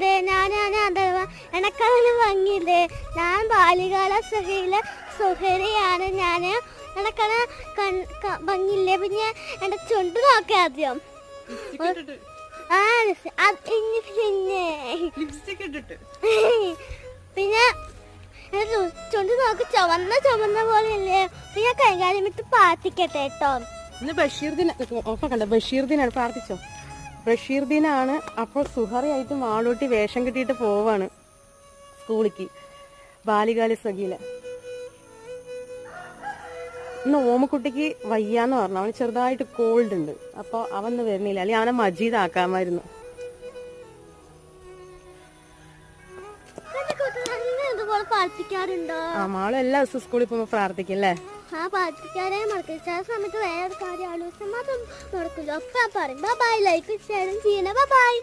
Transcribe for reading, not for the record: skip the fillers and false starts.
സുഹരെ ഞാനാണ് അഥവാ എനക്കതിന് ഭംഗിയില്ലേ. ഞാൻ ബാല്യകാല സഖിയിലെ സുഹരിയാണ് ഞാൻ. എനക്കത് ഭംഗിയില്ലേ. പിന്നെ എൻ്റെ ചുണ്ട് നോക്കി ആദ്യം. പിന്നെ എന്റെ ചുണ്ട് നോക്കി ചുമന്ന പോലെയല്ലേ. പിന്നെ കൈകാര്യം വിട്ട് പ്രാർത്ഥിക്കട്ടെ കേട്ടോ. ഇന്ന് ബഷീർ ദിന കണ്ട ബഷീർ ദിനാണ്. പ്രാർത്ഥിച്ചോ. ബഷീർ ദിനാണ്. അപ്പോൾ സുഹറയായിട്ട് മാളൂട്ടി വേഷം കെട്ടിയിട്ട് പോവാണ് സ്കൂളിക്ക്. ബാലികാല സഖിയില് ഇന്ന് ഓമക്കുട്ടിക്ക് വയ്യാന്ന് പറഞ്ഞു. അവന് ചെറുതായിട്ട് കോൾഡ് ഉണ്ട്. അപ്പോൾ അവന്ന് വരുന്നില്ല. അല്ലെങ്കിൽ അവനെ മജീദ് ആക്കാമായിരുന്നു. മാളും എല്ലാ ദിവസവും സ്കൂളിൽ പോകുമ്പോ പ്രാർത്ഥിക്കും അല്ലേ? പ്രാർത്ഥിക്കാനേ മറക്കും. ചില സമയത്ത് വേറെ കാര്യം ആലോചിച്ചാൽ മാത്രം നടക്കില്ല. അപ്പൊ പറയും ബൈ, ലൈക്ക് ഷെയറും ചെയ്യണേ. ബൈ.